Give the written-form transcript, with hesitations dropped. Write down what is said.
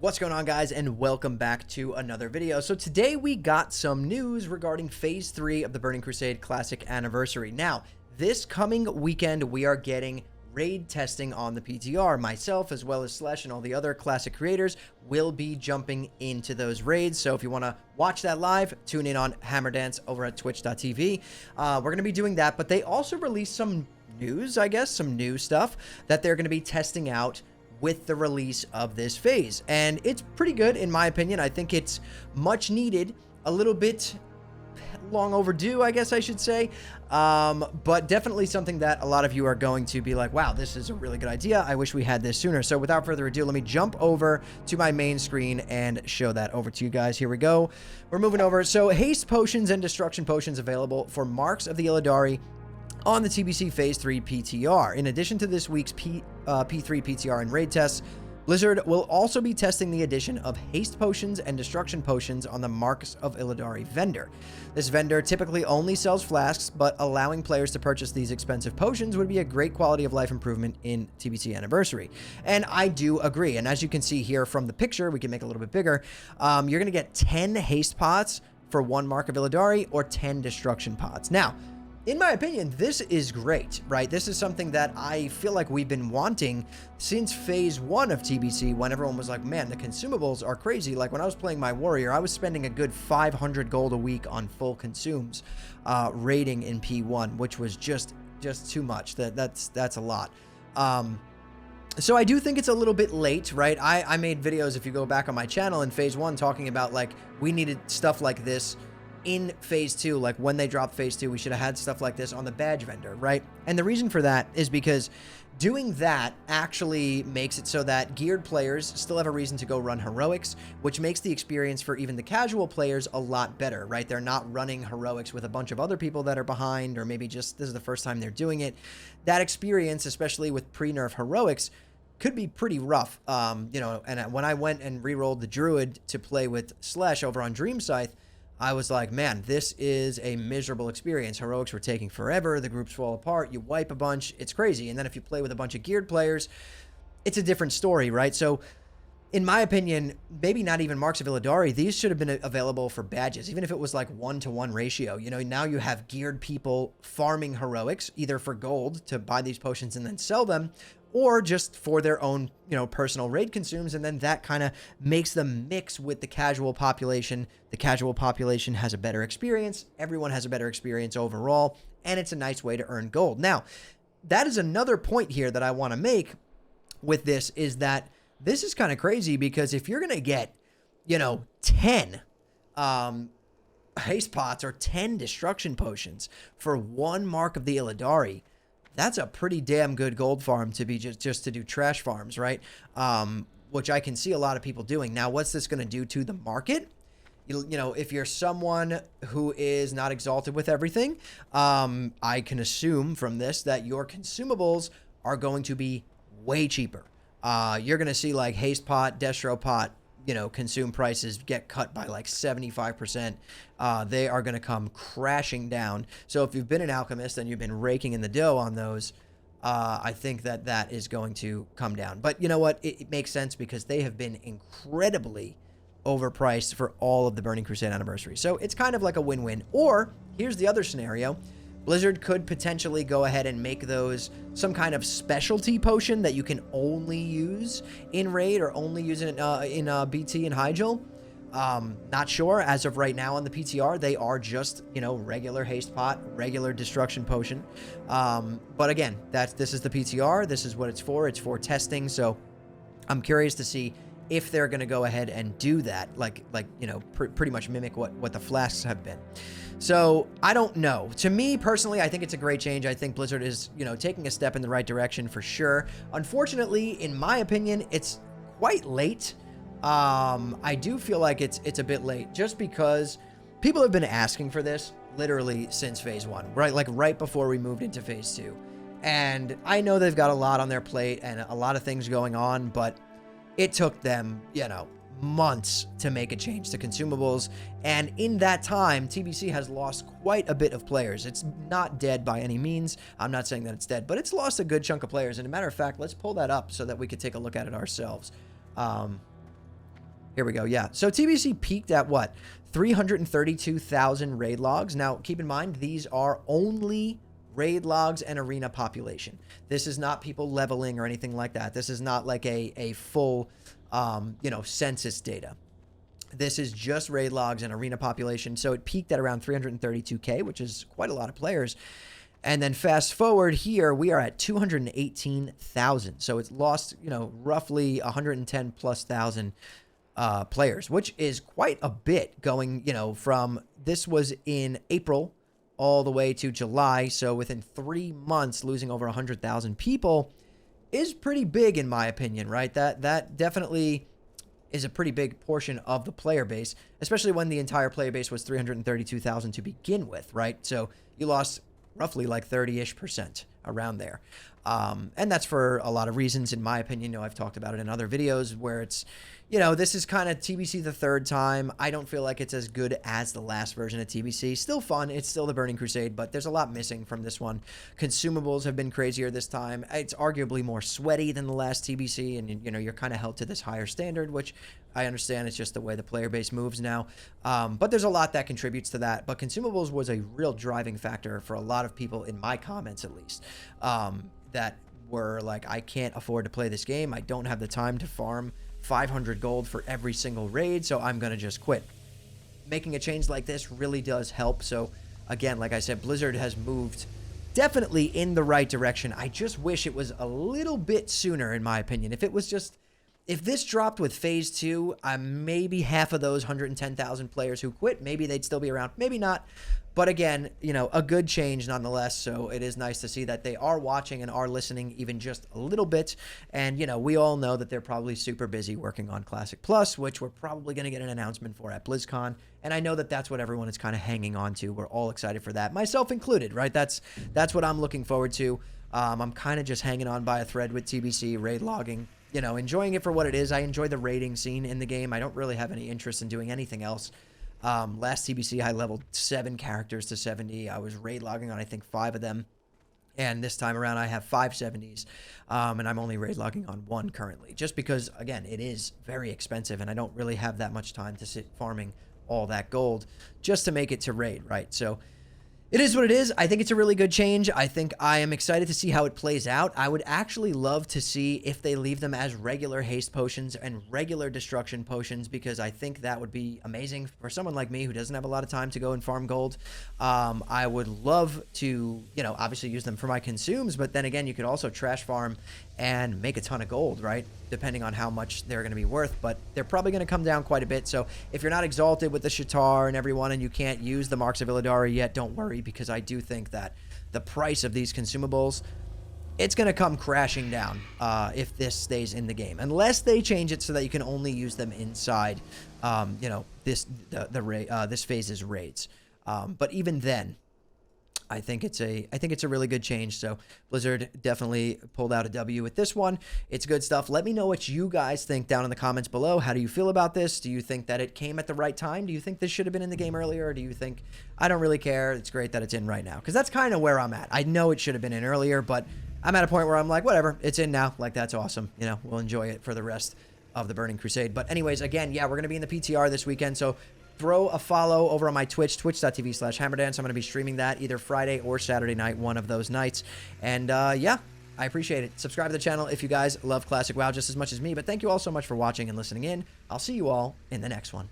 What's going on, guys, and welcome back to another video. So today we got some news regarding Phase 3 of the Burning Crusade Classic Anniversary. Now, this coming weekend, we are getting raid testing on the PTR. Myself, as well as Slash and all the other Classic creators, will be jumping into those raids. So if you want to watch that live, tune in on Hammerdance over at twitch.tv. We're going to be doing that, but they also released some news, I guess, some new stuff that they're going to be testing out with the release of this phase, and it's pretty good in my opinion. I think it's much needed, a little bit long overdue, I guess I should say, but definitely something that a lot of you are going to be like, wow, this is a really good idea. I wish we had this sooner. So without further ado, let me jump over to my main screen and show that over to you guys. Here we go. We're moving over. So haste potions and destruction potions available for Marks of the Illidari on the TBC Phase 3 PTR. In addition to this week's P3 PTR and raid tests, Blizzard will also be testing the addition of haste potions and destruction potions on the Marks of Illidari vendor. This vendor typically only sells flasks, but allowing players to purchase these expensive potions would be a great quality of life improvement in TBC Anniversary. And I do agree. And as you can see here from the picture, we can make it a little bit bigger. You're going to get 10 haste pots for one Mark of Illidari or 10 destruction pots. Now, in my opinion, this is great, right? This is something that I feel like we've been wanting since Phase 1 of TBC, when everyone was like, man, the consumables are crazy. Like when I was playing my warrior, I was spending a good 500 gold a week on full consumes, raiding in P1, which was just too much. That's a lot. So I do think it's a little bit late, right? I made videos, if you go back on my channel in Phase 1, talking about like we needed stuff like this in Phase 2. Like when they dropped Phase 2, we should have had stuff like this on the badge vendor, right? And the reason for that is because doing that actually makes it so that geared players still have a reason to go run heroics, which makes the experience for even the casual players a lot better, right? They're not running heroics with a bunch of other people that are behind, or maybe just this is the first time they're doing it. That experience, especially with pre-nerf heroics, could be pretty rough. You know, and when I went and re-rolled the Druid to play with Slash over on Dream Scythe, I was like, man, this is a miserable experience. Heroics were taking forever. The groups fall apart. You wipe a bunch. It's crazy. And then if you play with a bunch of geared players, it's a different story, right? So in my opinion, maybe not even Marks of Illidari, these should have been available for badges, even if it was like 1-to-1 ratio. You know, now you have geared people farming heroics, either for gold to buy these potions and then sell them, or just for their own, you know, personal raid consumes, and then that kind of makes them mix with the casual population. The casual population has a better experience. Everyone has a better experience overall, and it's a nice way to earn gold. Now, that is another point here that I want to make with this, is that this is kind of crazy, because if you're going to get, you know, 10 haste pots or 10 destruction potions for one Mark of the Illidari, that's a pretty damn good gold farm to be just to do trash farms, right? Which I can see a lot of people doing. Now, what's this going to do to the market? You know, if you're someone who is not exalted with everything, I can assume from this that your consumables are going to be way cheaper. You're going to see like haste pot, destro pot, you know, consume prices get cut by like 75%. They are going to come crashing down. So if you've been an alchemist and you've been raking in the dough on those, I think that that is going to come down. But you know what? It makes sense, because they have been incredibly overpriced for all of the Burning Crusade Anniversary. So it's kind of like a win-win. Or here's the other scenario. Blizzard could potentially go ahead and make those some kind of specialty potion that you can only use in raid, or only use it in BT and Hyjal. Not sure. As of right now on the PTR, they are just, you know, regular haste pot, regular destruction potion. But again, this is the PTR. This is what it's for. It's for testing. So I'm curious to see if they're going to go ahead and do that, like you know, pretty much mimic what the flasks have been. So I don't know. To me personally, I think it's a great change. I think Blizzard is, you know, taking a step in the right direction for sure. Unfortunately, in my opinion, it's quite late. I do feel like it's a bit late, just because people have been asking for this literally since Phase 1, right? Like right before we moved into Phase 2. And I know they've got a lot on their plate and a lot of things going on, but it took them, you know, months to make a change to consumables, and in that time TBC has lost quite a bit of players. It's not dead by any means. I'm not saying that it's dead, but it's lost a good chunk of players. And a matter of fact, let's pull that up so that we could take a look at it ourselves. Here we go. Yeah. So TBC peaked at what? 332,000 raid logs. Now, keep in mind, these are only raid logs and arena population. This is not people leveling or anything like that. This is not like a full, census data. This is just raid logs and arena population. So it peaked at around 332K, which is quite a lot of players. And then fast forward here, we are at 218,000. So it's lost, roughly 110 plus thousand players, which is quite a bit going, from this was in April all the way to July. So within 3 months, losing over 100,000 people is pretty big in my opinion, right? That definitely is a pretty big portion of the player base, especially when the entire player base was 332,000 to begin with, right? So you lost roughly like 30-ish% around there. And that's for a lot of reasons, in my opinion. I've talked about it in other videos where it's, this is kind of TBC the third time. I don't feel like it's as good as the last version of TBC. Still fun. It's still the Burning Crusade, but there's a lot missing from this one. Consumables have been crazier this time. It's arguably more sweaty than the last TBC, and, you're kind of held to this higher standard, which I understand it's just the way the player base moves now. But there's a lot that contributes to that. But Consumables was a real driving factor for a lot of people, in my comments at least, that were like, I can't afford to play this game. I don't have the time to farm 500 gold for every single raid, so I'm going to just quit. Making a change like this really does help. So again, like I said, Blizzard has moved definitely in the right direction. I just wish it was a little bit sooner, in my opinion. If this dropped with Phase 2, maybe half of those 110,000 players who quit, maybe they'd still be around, maybe not. But again, a good change nonetheless. So it is nice to see that they are watching and are listening even just a little bit. And, we all know that they're probably super busy working on Classic Plus, which we're probably going to get an announcement for at BlizzCon. And I know that that's what everyone is kind of hanging on to. We're all excited for that, myself included, right? That's what I'm looking forward to. I'm kind of just hanging on by a thread with TBC, raid logging, enjoying it for what it is. I enjoy the raiding scene in the game. I don't really have any interest in doing anything else. Last TBC, I leveled 7 characters to 70. I was raid logging on, I think, 5 of them. And this time around, I have 5 70s. And I'm only raid logging on 1 currently. Just because, again, it is very expensive. And I don't really have that much time to sit farming all that gold just to make it to raid, right? So it is what it is. I think it's a really good change. I think I am excited to see how it plays out. I would actually love to see if they leave them as regular haste potions and regular destruction potions, because I think that would be amazing for someone like me who doesn't have a lot of time to go and farm gold. I would love to, obviously use them for my consumes, but then again, you could also trash farm and make a ton of gold, right? Depending on how much they're going to be worth, but they're probably going to come down quite a bit. So if you're not exalted with the Shatar and everyone and you can't use the Marks of Illidari yet, don't worry, because I do think that the price of these consumables, it's going to come crashing down if this stays in the game, unless they change it so that you can only use them inside, this phase's raids. But even then, I think it's a really good change. So Blizzard definitely pulled out a W with this one. It's good stuff. Let me know what you guys think down in the comments below. How do you feel about this? Do you think that it came at the right time? Do you think this should have been in the game earlier? Or do you think, I don't really care, it's great that it's in right now? Because that's kind of where I'm at. I know it should have been in earlier, but I'm at a point where I'm like, whatever, it's in now. Like, that's awesome. We'll enjoy it for the rest of the Burning Crusade. But anyways, again, yeah, we're going to be in the PTR this weekend. So throw a follow over on my Twitch, twitch.tv/hammerdance. I'm going to be streaming that either Friday or Saturday night, one of those nights. And yeah, I appreciate it. Subscribe to the channel if you guys love Classic WoW just as much as me. But thank you all so much for watching and listening in. I'll see you all in the next one.